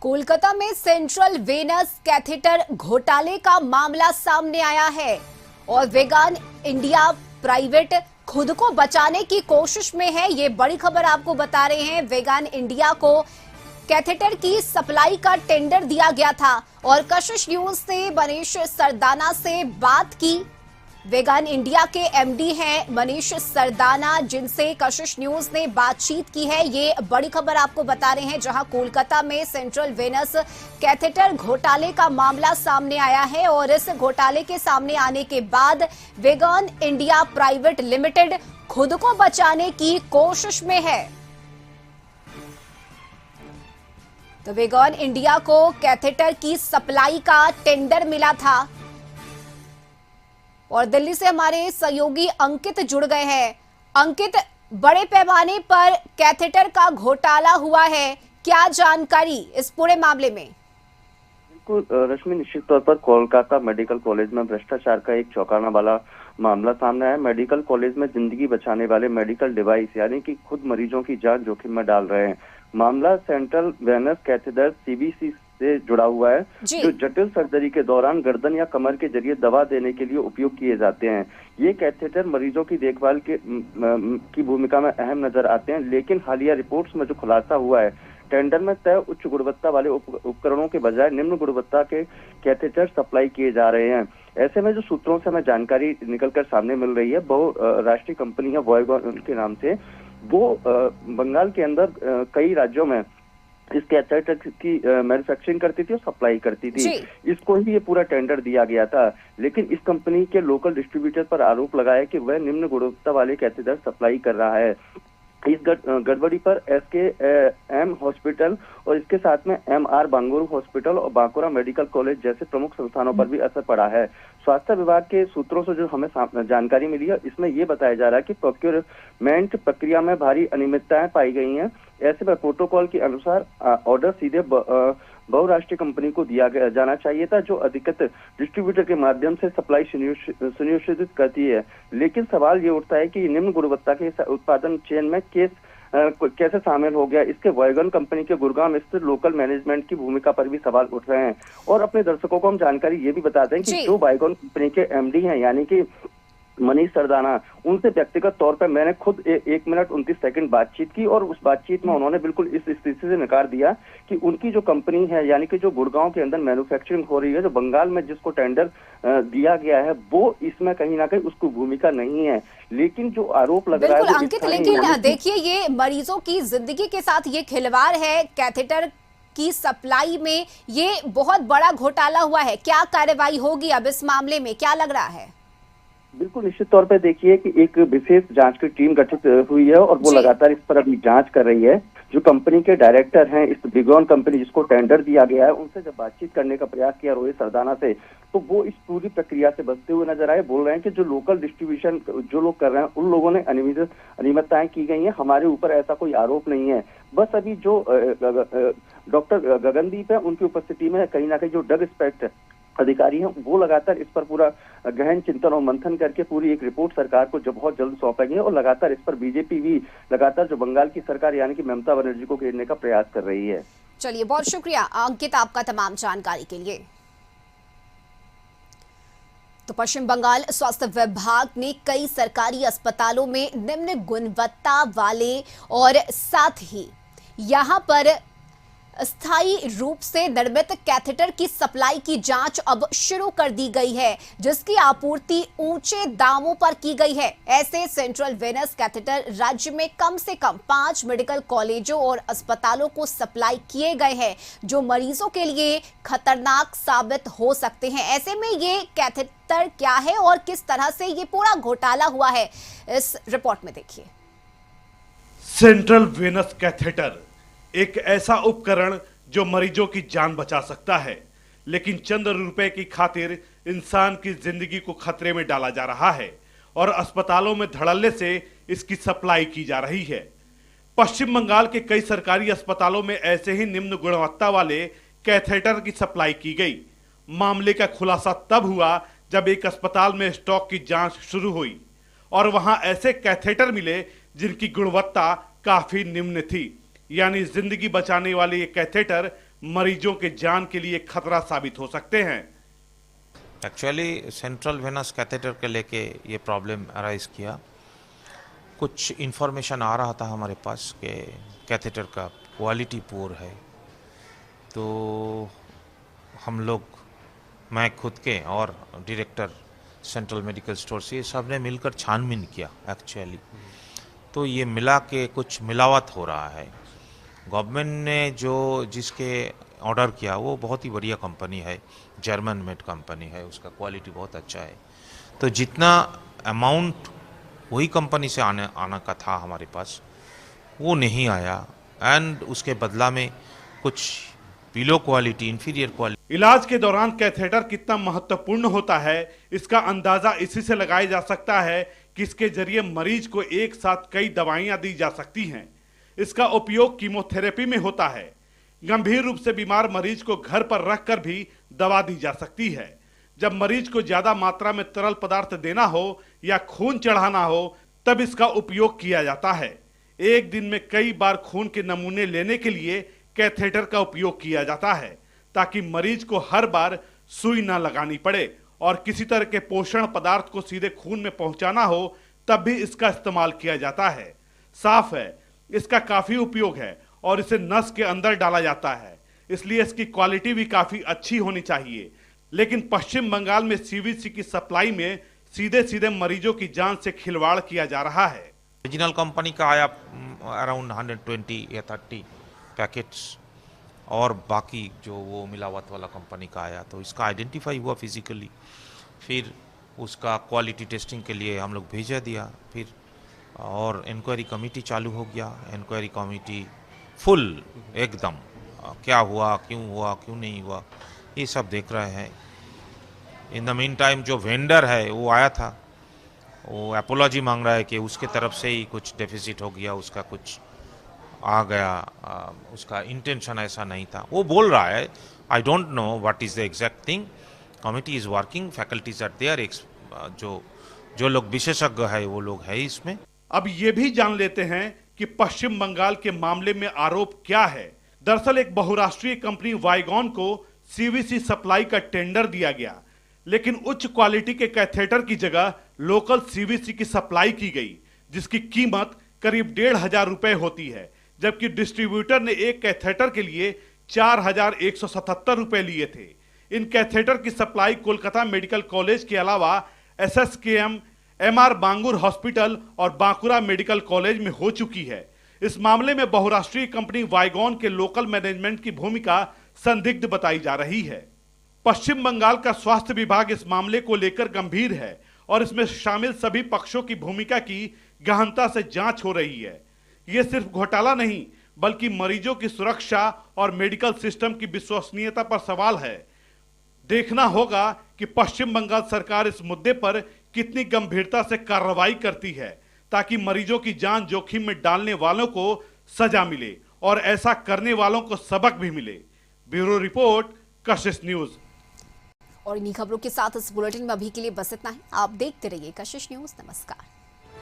कोलकाता में central venous catheter घोटाले का मामला सामने आया है और वेगान इंडिया प्राइवेट खुद को बचाने की कोशिश में है। ये बड़ी खबर आपको बता रहे हैं। वेगान इंडिया को कैथेटर की सप्लाई का टेंडर दिया गया था और कशिश न्यूज ने मनीष सरदाना से बात की। वेगान इंडिया के एमडी हैं मनीष सरदाना, जिनसे कशिश न्यूज ने बातचीत की है। ये बड़ी खबर आपको बता रहे हैं, जहां कोलकाता में सेंट्रल वेनस कैथेटर घोटाले का मामला सामने आया है और इस घोटाले के सामने आने के बाद वेगान इंडिया प्राइवेट लिमिटेड खुद को बचाने की कोशिश में है। तो वेगान इंडिया को कैथेटर की सप्लाई का टेंडर मिला था और दिल्ली से हमारे सहयोगी अंकित जुड़ गए हैं। अंकित, बड़े पैमाने पर कैथेटर का घोटाला हुआ है, क्या जानकारी इस पूरे मामले में? बिल्कुल रश्मि, निश्चित तौर पर कोलकाता मेडिकल कॉलेज में भ्रष्टाचार का एक चौंकाने वाला मामला सामने आया। मेडिकल कॉलेज में जिंदगी बचाने वाले मेडिकल डिवाइस यानी कि खुद मरीजों की जान जोखिम में डाल रहे हैं। मामला सेंट्रल वेनस कैथेटर सीबीसी से जुड़ा हुआ है, जो जटिल सर्जरी के दौरान गर्दन या कमर के जरिए दवा देने के लिए उपयोग किए जाते हैं। ये कैथेटर मरीजों की देखभाल की भूमिका में अहम नजर आते हैं, लेकिन हालिया रिपोर्ट्स में जो खुलासा हुआ है, टेंडर में तय उच्च गुणवत्ता वाले उपकरणों के बजाय निम्न गुणवत्ता के कैथेटर सप्लाई किए जा रहे हैं। ऐसे में जो सूत्रों से हमें जानकारी निकलकर सामने मिल रही है, बहुराष्ट्रीय कंपनी है वॉयगॉन के नाम से, वो बंगाल के अंदर कई राज्यों में इस कैथेटर की मैन्युफैक्चरिंग करती थी और सप्लाई करती थी। इसको ही ये पूरा टेंडर दिया गया था, लेकिन इस कंपनी के लोकल डिस्ट्रीब्यूटर पर आरोप लगाया कि वह निम्न गुणवत्ता वाले कैथेटर सप्लाई कर रहा है। इस गड़बड़ी पर एसकेएम हॉस्पिटल और इसके साथ में एमआर बांगुरू हॉस्पिटल और बांकुरा मेडिकल कॉलेज जैसे प्रमुख संस्थानों पर भी असर पड़ा है। स्वास्थ्य विभाग के सूत्रों से जो हमें जानकारी मिली है, इसमें यह बताया जा रहा है कि प्रोक्योरमेंट प्रक्रिया में भारी अनियमितताएं पाई गई हैं। ऐसे में प्रोटोकॉल के अनुसार ऑर्डर सीधे बहुराष्ट्रीय कंपनी को दिया जाना चाहिए था, जो अधिकृत डिस्ट्रीब्यूटर के माध्यम से सप्लाई सुनिश्चित करती है। लेकिन सवाल ये उठता है कि निम्न गुणवत्ता के उत्पादन चेन में कैसे शामिल हो गया। इसके वॉयगन कंपनी के गुड़गांव स्थित लोकल मैनेजमेंट की भूमिका पर भी सवाल उठ रहे हैं। और अपने दर्शकों को हम जानकारी ये भी बताते हैं कि जो वॉयगन कंपनी के एमडी हैं यानी कि मनीष सरदाना, उनसे व्यक्तिगत तौर पर मैंने खुद 1 मिनट 29 सेकंड बातचीत की और उस बातचीत में उन्होंने बिल्कुल इस स्थिति से नकार दिया कि उनकी जो कंपनी है यानी कि जो गुड़गांव के अंदर मैन्युफैक्चरिंग हो रही है, जो बंगाल में जिसको टेंडर दिया गया है, वो इसमें कहीं ना कहीं उसकी भूमिका नहीं है। लेकिन जो आरोप लग रहा है अंकित, लेकिन देखिए, ये मरीजों की जिंदगी के साथ ये खिलवाड़ है। कैथेटर की सप्लाई में ये बहुत बड़ा घोटाला हुआ है। क्या कार्रवाई होगी अब इस मामले में, क्या लग रहा है? बिल्कुल निश्चित तौर पर देखिए कि एक विशेष जांच की टीम गठित हुई है और वो लगातार इस पर अभी जांच कर रही है। जो कंपनी के डायरेक्टर हैं इस वेगान कंपनी जिसको टेंडर दिया गया है, उनसे जब बातचीत करने का प्रयास किया रोहित सरदाना से, तो वो इस पूरी प्रक्रिया से बचते हुए नजर आए। बोल रहे हैं कि जो लोकल डिस्ट्रीब्यूशन जो लोग कर रहे हैं, उन लोगों ने अनियमितताएं की गई हैं, हमारे ऊपर ऐसा कोई आरोप नहीं है। बस अभी जो डॉक्टर गगनदीप है, उनकी उपस्थिति में कहीं ना कहीं जो ड्रग इंस्पेक्टर अधिकारी हैं, वो लगातार इस पर पूरा गहन चिंतन और मंथन करके पूरी एक रिपोर्ट सरकार को जो बहुत जल्द सौंपेंगे। और लगातार इस पर बीजेपी भी लगातार जो बंगाल की सरकार यानी कि ममता बनर्जी को घेरने का प्रयास कर रही है। चलिए, बहुत शुक्रिया अंकित आपका तमाम जानकारी के लिए। तो पश्चिम बंगाल स्वास्थ्य विभाग ने कई सरकारी अस्पतालों में निम्न गुणवत्ता वाले और साथ ही यहां पर अस्थायी रूप से निर्मित कैथेटर की सप्लाई की जांच अब शुरू कर दी गई है, जिसकी आपूर्ति ऊंचे दामों पर की गई है। ऐसे सेंट्रल वेनस कैथेटर राज्य में कम से कम 5 मेडिकल कॉलेजों और अस्पतालों को सप्लाई किए गए हैं, जो मरीजों के लिए खतरनाक साबित हो सकते हैं। ऐसे में ये कैथेटर क्या है और किस तरह से ये पूरा घोटाला हुआ है, इस रिपोर्ट में देखिए। सेंट्रल वेनस कैथेटर एक ऐसा उपकरण जो मरीजों की जान बचा सकता है, लेकिन चंद रुपए की खातिर इंसान की जिंदगी को खतरे में डाला जा रहा है और अस्पतालों में धड़ल्ले से इसकी सप्लाई की जा रही है। पश्चिम बंगाल के कई सरकारी अस्पतालों में ऐसे ही निम्न गुणवत्ता वाले कैथेटर की सप्लाई की गई। मामले का खुलासा तब हुआ जब एक अस्पताल में स्टॉक की जांच शुरू हुई और वहां ऐसे कैथेटर मिले जिनकी गुणवत्ता काफी निम्न थी। यानी जिंदगी बचाने वाले ये कैथेटर मरीजों के जान के लिए खतरा साबित हो सकते हैं। एक्चुअली सेंट्रल वेनस कैथेटर के लेके ये प्रॉब्लम अराइज किया। कुछ इन्फॉर्मेशन आ रहा था हमारे पास कि कैथेटर का क्वालिटी पुअर है, तो हम लोग, मैं खुद के और डायरेक्टर सेंट्रल मेडिकल स्टोर से, सब ने मिलकर छानबीन किया एक्चुअली। तो ये मिला के कुछ मिलावट हो रहा है। गवर्नमेंट ने जिसके ऑर्डर किया वो बहुत ही बढ़िया कंपनी है, जर्मन मेड कंपनी है, उसका क्वालिटी बहुत अच्छा है। तो जितना अमाउंट वही कंपनी से आना का था हमारे पास, वो नहीं आया, एंड उसके बदला में कुछ बिलो क्वालिटी, इंफीरियर क्वालिटी। इलाज के दौरान कैथेटर कितना महत्वपूर्ण होता है, इसका अंदाजा इसी से लगाया जा सकता है कि इसके जरिए मरीज को एक साथ कई दवाइयां दी जा सकती हैं। इसका उपयोग कीमोथेरेपी में होता है। गंभीर रूप से बीमार मरीज को घर पर रखकर भी दवा दी जा सकती है। जब मरीज को ज्यादा मात्रा में तरल पदार्थ देना हो या खून चढ़ाना हो, तब इसका उपयोग किया जाता है। एक दिन में कई बार खून के नमूने लेने के लिए कैथेटर का उपयोग किया जाता है, ताकि मरीज को हर बार सुई न लगानी पड़े, और किसी तरह के पोषण पदार्थ को सीधे खून में पहुंचाना हो तब भी इसका इस्तेमाल किया जाता है। साफ है, इसका काफी उपयोग है और इसे नस के अंदर डाला जाता है, इसलिए इसकी क्वालिटी भी काफी अच्छी होनी चाहिए। लेकिन पश्चिम बंगाल में सीवीसी की सप्लाई में सीधे सीधे मरीजों की जान से खिलवाड़ किया जा रहा है। ओरिजिनल कंपनी का आया अराउंड 120 या 30 पैकेट्स, और बाकी जो वो मिलावट वाला कंपनी का आया, तो इसका आइडेंटिफाई हुआ फिजिकली। फिर उसका क्वालिटी टेस्टिंग के लिए हम लोग भेजा दिया, फिर और इंक्वायरी कमेटी चालू हो गया। इंक्वायरी कमेटी फुल एकदम क्या हुआ, क्यों नहीं हुआ, ये सब देख रहे हैं। इन द मीन टाइम जो वेंडर है वो आया था, वो एपोलॉजी मांग रहा है कि उसके तरफ से ही कुछ डेफिसिट हो गया, उसका कुछ आ गया, उसका इंटेंशन ऐसा नहीं था, वो बोल रहा है। I don't know what is the exact thing. Committee is working, faculties are there, जो लोग विशेषज्ञ है वो लोग है इसमें। अब ये भी जान लेते हैं कि पश्चिम बंगाल के मामले में आरोप क्या है। दरअसल एक बहुराष्ट्रीय कंपनी वाइगॉन को सीवीसी सप्लाई का टेंडर दिया गया, लेकिन उच्च क्वालिटी के कैथेटर की जगह लोकल सीवीसी की सप्लाई की गई, जिसकी कीमत करीब 1,500 रुपए होती है, जबकि डिस्ट्रीब्यूटर ने एक कैथेटर के लिए 4,177 रुपए लिए थे। इन कैथेटर की सप्लाई कोलकाता मेडिकल कॉलेज के अलावा SSKM, MR बांगुर हॉस्पिटल और बांकुरा मेडिकल कॉलेज में हो चुकी है। इस मामले में बहुराष्ट्रीय कंपनी वाइगॉन के लोकल मैनेजमेंट की भूमिका संदिग्ध बताई जा रही है। पश्चिम बंगाल का स्वास्थ्य विभाग इस मामले को लेकर गंभीर है और इसमें शामिल सभी पक्षों की भूमिका की गहनता से जांच हो रही है। ये सिर्फ घोटाला नहीं, बल्कि मरीजों की सुरक्षा और मेडिकल सिस्टम की विश्वसनीयता पर सवाल है। देखना होगा कि पश्चिम बंगाल सरकार इस मुद्दे पर कितनी गंभीरता से कार्रवाई करती है, ताकि मरीजों की जान जोखिम में डालने वालों को सजा मिले और ऐसा करने वालों को सबक भी मिले। ब्यूरो रिपोर्ट, कशिश न्यूज। और इन्हीं खबरों के साथ इस बुलेटिन में अभी के लिए बस इतना ही। आप देखते रहिए कशिश न्यूज। नमस्कार।